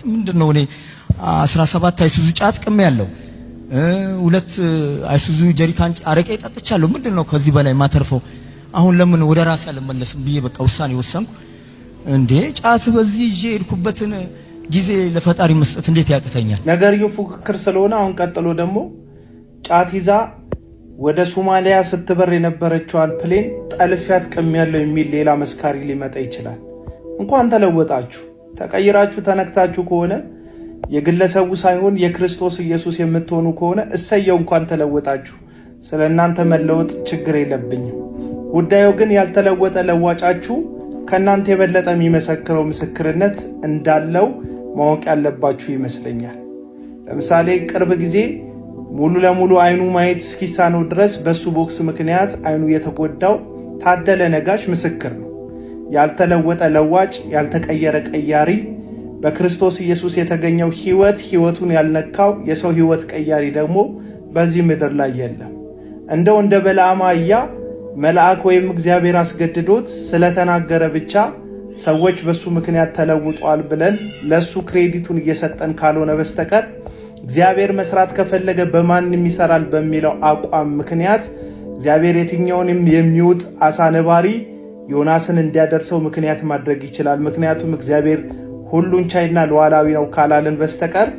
ምንድነው እኔ 17 አይሱዙ ጫት ቅም ያለው 2 አይሱዙ ጀሪካን አረቄ ጠጥቻለሁ። ምንድነው ከዚህ በላይ ማተርፈው? አሁን ለምን ወደ ራሴ አልመለስም ብዬ በቃ ውሳኔ ወሰንኩ። እንዴ ጫት በዚህ ይዤ ሄድኩበትን ጊዜ ለፈጣሪ መስጠት እንዴት ያቅተኛል? ነገርየው ፉክክር ስለሆነ አሁን ቀጥሎ ደግሞ ጫት ይዛ ወደ ሶማሊያ ስትበር የነበረችዋን ፕሌን ጠልፊያት ቅም ያለው የሚል ሌላ መስካሪ ሊመጣ ይችላል። እንኳን ተለወጣችሁ ተቀይራችሁ ተነክታችሁ ከሆነ የግለሰቡ ሳይሆን የክርስቶስ ኢየሱስ የምትሆኑ ከሆነ እሰየው እንኳን ተለወጣችሁ። ስለናንተ መለወጥ ችግር የለብኝም። ጉዳዩ ግን ያልተለወጠ ለዋጫችሁ ከናንተ የበለጠ የሚመሰክረው ምስክርነት እንዳለው ማወቅ ያለባችሁ ይመስለኛል። ለምሳሌ ቅርብ ጊዜ ሙሉ ለሙሉ አይኑ ማየት እስኪሳነው ድረስ በሱ ቦክስ ምክንያት አይኑ የተጎዳው ታደለ ነጋሽ ምስክር ነው። ያልተለወጠ ለዋጭ፣ ያልተቀየረ ቀያሪ፣ በክርስቶስ ኢየሱስ የተገኘው ህይወቱን ያልነካው የሰው ህይወት ቀያሪ ደግሞ በዚህ ምድር ላይ የለም። እንደው እንደ በለዓም አህያ መልአክ ወይም እግዚአብሔር አስገድዶት ስለተናገረ ብቻ ሰዎች በሱ ምክንያት ተለውጧል ብለን ለሱ ክሬዲቱን እየሰጠን ካልሆነ በስተቀር እግዚአብሔር መስራት ከፈለገ በማንም ይሰራል በሚለው አቋም ምክንያት እግዚአብሔር የትኛውንም የሚውጥ አሳ ነባሪ ዮናስን እንዲያደርሰው ምክንያት ማድረግ ይችላል። ምክንያቱም እግዚአብሔር ሁሉን ቻይና ሉዓላዊ ነው ካላልን በስተቀር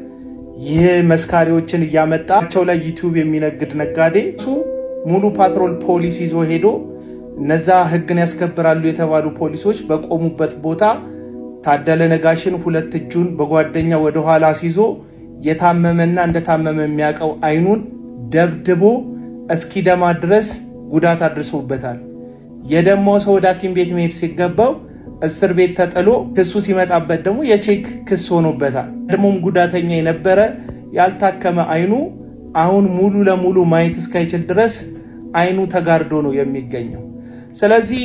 ይህ መስካሪዎችን እያመጣቸው ላይ ዩቲዩብ የሚነግድ ነጋዴ እሱ ሙሉ ፓትሮል ፖሊስ ይዞ ሄዶ እነዛ ህግን ያስከብራሉ የተባሉ ፖሊሶች በቆሙበት ቦታ ታደለ ነጋሽን 2 እጁን በጓደኛ ወደ ኋላ ሲዞ የታመመና እንደታመመ የሚያቀው አይኑን ደብድቦ እስኪደማ ድረስ ጉዳት አድርሶበታል። የደማው ሰው ወደ ሐኪም ቤት መሄድ ሲገባው እስር ቤት ተጥሎ ክሱ ሲመጣበት ደግሞ የቼክ ክስ ሆኖበታል። ደሞም ጉዳተኛ የነበረ ያልታከመ አይኑ አሁን ሙሉ ለሙሉ ማየት እስካይችል ድረስ አይኑ ተጋርዶ ነው የሚገኘው። ስለዚህ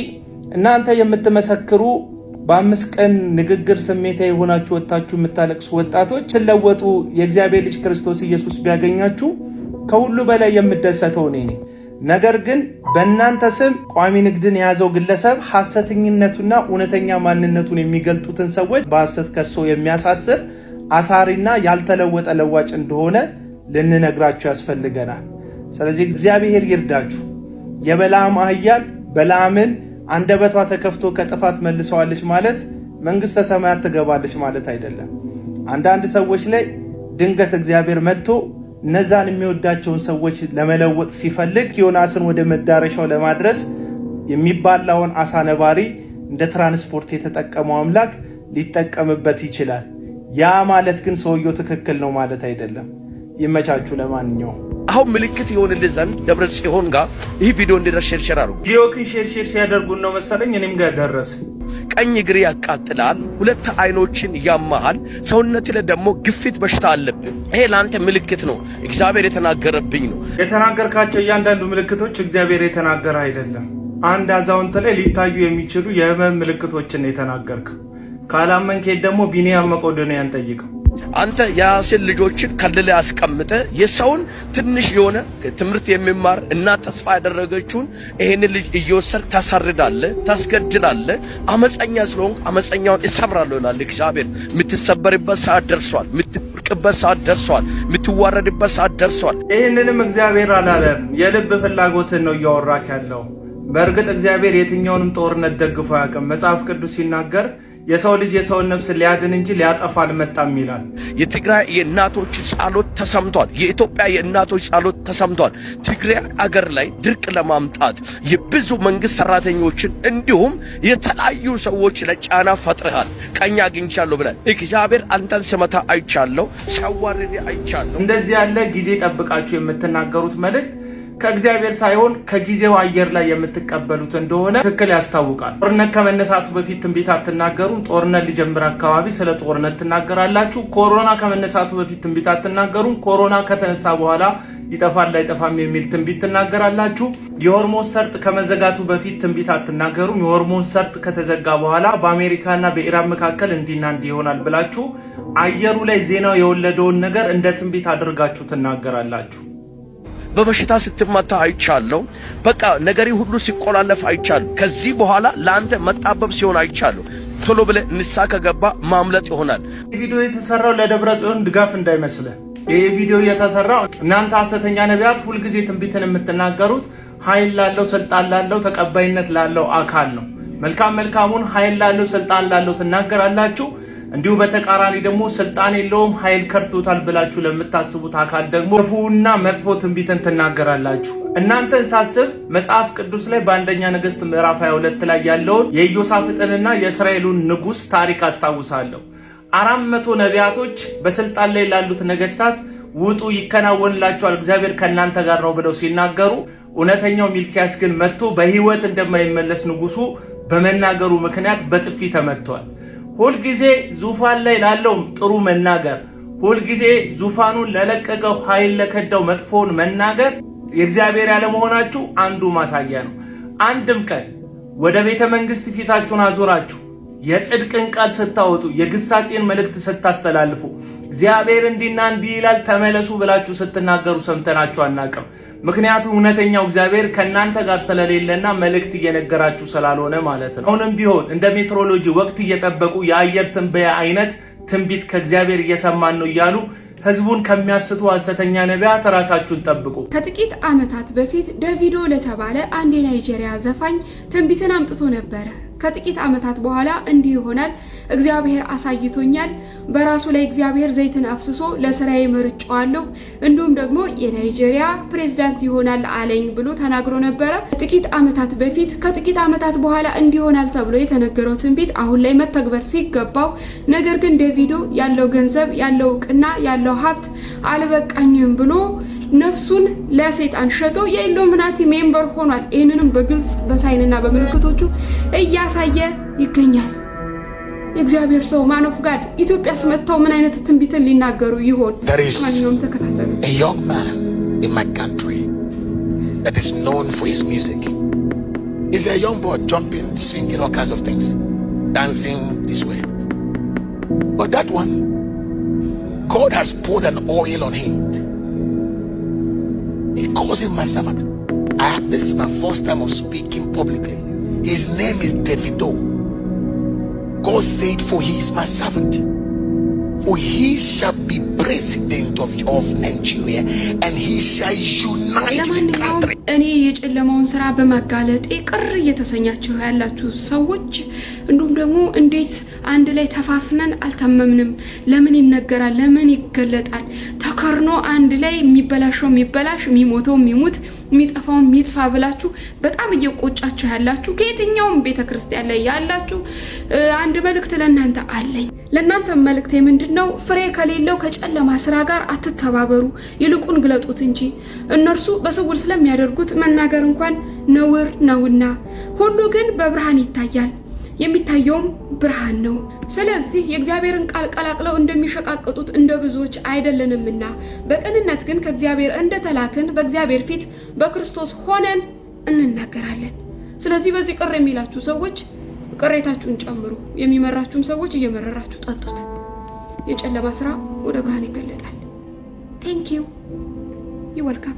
እናንተ የምትመሰክሩ በ5 ቀን ንግግር ስሜታዊ የሆናችሁ ወጣችሁ የምታለቅሱ ወጣቶች ስለወጡ የእግዚአብሔር ልጅ ክርስቶስ ኢየሱስ ቢያገኛችሁ ከሁሉ በላይ የምደሰተው እኔ ነኝ። ነገር ግን በእናንተ ስም ቋሚ ንግድን የያዘው ግለሰብ ሐሰተኝነቱና እውነተኛ ማንነቱን የሚገልጡትን ሰዎች በሐሰት ከሶ የሚያሳስር አሳሪና ያልተለወጠ ለዋጭ እንደሆነ ልንነግራችሁ ያስፈልገናል። ስለዚህ እግዚአብሔር ይርዳችሁ። የበለዓም አህያን በለዓምን አንደበቷ ተከፍቶ ከጥፋት መልሰዋለች ማለት መንግስተ ሰማያት ትገባለች ማለት አይደለም። አንዳንድ ሰዎች ላይ ድንገት እግዚአብሔር መጥቶ እነዛን የሚወዳቸውን ሰዎች ለመለወጥ ሲፈልግ ዮናስን ወደ መዳረሻው ለማድረስ የሚባላውን አሳ ነባሪ እንደ ትራንስፖርት የተጠቀመው አምላክ ሊጠቀምበት ይችላል። ያ ማለት ግን ሰውየው ትክክል ነው ማለት አይደለም። ይመቻችሁ። ለማንኛውም አሁን ምልክት ይሆንልህ ዘንድ ደብረ ጽዮን ጋር ይህ ቪዲዮ እንዲደርስ ሼር አድርጉ። ቪዲዮውን ሼር ሲያደርጉን ነው መሰለኝ እኔም ጋር ደረሰ። ቀኝ እግር ያቃጥላል፣ 2 አይኖችን ያማሃል፣ ሰውነት ላይ ደግሞ ግፊት በሽታ አለብህ። ይሄ ላንተ ምልክት ነው። እግዚአብሔር የተናገረብኝ ነው። የተናገርካቸው እያንዳንዱ ምልክቶች እግዚአብሔር የተናገረ አይደለም። አንድ አዛውንት ላይ ሊታዩ የሚችሉ የህመም ምልክቶችን ነው የተናገርከው። ካላመንክ ደግሞ ቢኒያም መቄዶንያን ጠይቀው። አንተ የራስን ልጆችን ከልለ ያስቀምጠ የሰውን ትንሽ የሆነ ትምህርት የሚማር እና ተስፋ ያደረገችውን ይሄን ልጅ እየወሰድክ ታሳርዳለህ፣ ታስገድላለህ። አመፀኛ ስለሆንክ አመፀኛውን እሰብራለሁ ይላል እግዚአብሔር። የምትሰበርበት ሰዓት ደርሷል። የምትወድቅበት ሰዓት ደርሷል። የምትዋረድበት ሰዓት ደርሷል። ይሄንንም እግዚአብሔር አላለም። የልብ ፍላጎትን ነው እያወራክ ያለው። በእርግጥ እግዚአብሔር የትኛውንም ጦርነት ደግፎ አያውቅም። መጽሐፍ ቅዱስ ሲናገር የሰው ልጅ የሰውን ነፍስ ሊያድን እንጂ ሊያጠፋ አልመጣም ይላል። የትግራይ የእናቶች ጸሎት ተሰምቷል። የኢትዮጵያ የእናቶች ጸሎት ተሰምቷል። ትግራይ አገር ላይ ድርቅ ለማምጣት የብዙ መንግስት ሰራተኞችን እንዲሁም የተለያዩ ሰዎች ለጫና ፈጥረሃል። ቀኝ አግኝቻለሁ ብለን እግዚአብሔር አንተን ስመታ አይቻለሁ፣ ሲያዋርድ አይቻለሁ። እንደዚህ ያለ ጊዜ ጠብቃችሁ የምትናገሩት መልእክት ከእግዚአብሔር ሳይሆን ከጊዜው አየር ላይ የምትቀበሉት እንደሆነ ትክክል ያስታውቃል። ጦርነት ከመነሳቱ በፊት ትንቢት አትናገሩም። ጦርነት ሊጀምር አካባቢ ስለ ጦርነት ትናገራላችሁ። ኮሮና ከመነሳቱ በፊት ትንቢት አትናገሩም። ኮሮና ከተነሳ በኋላ ይጠፋል አይጠፋም የሚል ትንቢት ትናገራላችሁ። የሆርሞን ሰርጥ ከመዘጋቱ በፊት ትንቢት አትናገሩም። የሆርሞን ሰርጥ ከተዘጋ በኋላ በአሜሪካና በኢራን መካከል እንዲና እንዲህ ይሆናል ብላችሁ አየሩ ላይ ዜናው የወለደውን ነገር እንደ ትንቢት አድርጋችሁ ትናገራላችሁ። በበሽታ ስትመታ አይቻለሁ። በቃ ነገሪ ሁሉ ሲቆላለፍ አይቻለሁ። ከዚህ በኋላ ለአንተ መጣበብ ሲሆን አይቻለሁ። ቶሎ ብለህ ንስሐ ከገባ ማምለጥ ይሆናል። ቪዲዮ የተሰራው ለደብረ ጽዮን ድጋፍ እንዳይመስልህ። ይሄ ቪዲዮ የተሰራው እናንተ ሐሰተኛ ነቢያት ሁልጊዜ ትንቢትን የምትናገሩት ኃይል ላለው ስልጣን ላለው ተቀባይነት ላለው አካል ነው። መልካሙን ኃይል ላለው ስልጣን ላለው ትናገራላችሁ። እንዲሁ በተቃራኒ ደግሞ ስልጣን የለውም ኃይል ከርቶታል ብላችሁ ለምታስቡት አካል ደግሞ ክፉና መጥፎ ትንቢትን ትናገራላችሁ። እናንተን ሳስብ መጽሐፍ ቅዱስ ላይ በአንደኛ ነገሥት ምዕራፍ 22 ላይ ያለውን የኢዮሳፍጥንና የእስራኤሉን ንጉሥ ታሪክ አስታውሳለሁ። 400 ነቢያቶች በስልጣን ላይ ላሉት ነገስታት ውጡ ይከናወንላችኋል እግዚአብሔር ከናንተ ጋር ነው ብለው ሲናገሩ እውነተኛው ሚልኪያስ ግን መጥቶ በህይወት እንደማይመለስ ንጉሱ በመናገሩ ምክንያት በጥፊ ተመቷል። ሁልጊዜ ዙፋን ላይ ላለው ጥሩ መናገር፣ ሁልጊዜ ዙፋኑን ለለቀቀው ኃይል ለከዳው መጥፎን መናገር የእግዚአብሔር ያለ መሆናችሁ አንዱ ማሳያ ነው። አንድም ቀን ወደ ቤተ መንግስት ፊታችሁን አዞራችሁ የጽድቅን ቃል ስታወጡ የግሳጼን መልእክት ስታስተላልፉ እግዚአብሔር እንዲና እንዲህ ይላል ተመለሱ ብላችሁ ስትናገሩ ሰምተናችሁ አናውቅም። ምክንያቱም እውነተኛው እግዚአብሔር ከናንተ ጋር ስለሌለና መልእክት እየነገራችሁ ስላልሆነ ማለት ነው። አሁንም ቢሆን እንደ ሜትሮሎጂ ወቅት እየጠበቁ የአየር ትንበያ አይነት ትንቢት ከእግዚአብሔር እየሰማን ነው እያሉ ህዝቡን ከሚያስቱ ሐሰተኛ ነቢያት ራሳችሁን ጠብቁ። ከጥቂት ዓመታት በፊት ዴቪዶ ለተባለ አንድ የናይጄሪያ ዘፋኝ ትንቢትን አምጥቶ ነበር። ከጥቂት ዓመታት በኋላ እንዲህ ይሆናል፣ እግዚአብሔር አሳይቶኛል፣ በራሱ ላይ እግዚአብሔር ዘይትን አፍስሶ ለስራዬ መርጫዋለሁ፣ እንዲሁም ደግሞ የናይጄሪያ ፕሬዝዳንት ይሆናል አለኝ ብሎ ተናግሮ ነበር። ከጥቂት ዓመታት በኋላ እንዲህ ይሆናል ተብሎ የተነገረው ትንቢት አሁን ላይ መተግበር ሲገባው፣ ነገር ግን ዴቪዶ ያለው ገንዘብ ያለው ዕውቅና ያለው ሀብት አልበቃኝም ብሎ ነፍሱን ለሰይጣን ሸጦ የኢሉሚናቲ ሜምበር ሆኗል። ይህንንም በግልጽ በሳይንና በምልክቶቹ እያሳየ ይገኛል። የእግዚአብሔር ሰው ማን ኦፍ ጋድ ኢትዮጵያስ መጥተው ምን አይነት ትንቢትን ሊናገሩ ይሆን? ማንኛውም ተከታተሉ። A young man in my country that is known for his music. He's a young boy jumping, singing all kinds of things, dancing this way. But that one, God has poured an oil on him. He calls him my servant. This is my first time of speaking publicly. His name is Davido. God said, for he is my servant. For he shall be president of Nigeria, and he shall unite the country. እኔ የጨለማውን ስራ በማጋለጥ ቅር እየተሰኛችሁ ያላችሁ ሰዎች እንዱም ደግሞ እንዴት አንድ ላይ ተፋፍነን አልተመምንም? ለምን ይነገራል? ለምን ይገለጣል? ተከርኖ አንድ ላይ የሚበላሸው የሚበላሽ የሚሞተው የሚሞት የሚጠፋው የሚጥፋ ብላችሁ በጣም እየቆጫችሁ ያላችሁ ከየትኛውም ቤተክርስቲያን ላይ ያላችሁ አንድ መልእክት ለእናንተ አለኝ። ለእናንተ መልእክቴ ምንድነው? ፍሬ ከሌለው ከጨለማ ስራ ጋር አትተባበሩ፣ ይልቁን ግለጡት እንጂ። እነርሱ በስውር ስለሚያደርጉት መናገር እንኳን ነውር ነውና፣ ሁሉ ግን በብርሃን ይታያል፣ የሚታየውም ብርሃን ነው። ስለዚህ የእግዚአብሔርን ቃል ቀላቅለው እንደሚሸቃቀጡት እንደ ብዙዎች አይደለንምና በቅንነት ግን ከእግዚአብሔር እንደተላክን በእግዚአብሔር ፊት በክርስቶስ ሆነን እንናገራለን። ስለዚህ በዚህ ቅር የሚላችሁ ሰዎች ቅሬታችሁን ጨምሩ፣ የሚመራችሁም ሰዎች እየመረራችሁ ጠጡት። የጨለማ ስራ ወደ ብርሃን ይገለጣል። ቴንክ ዩ ዩ ዌልካም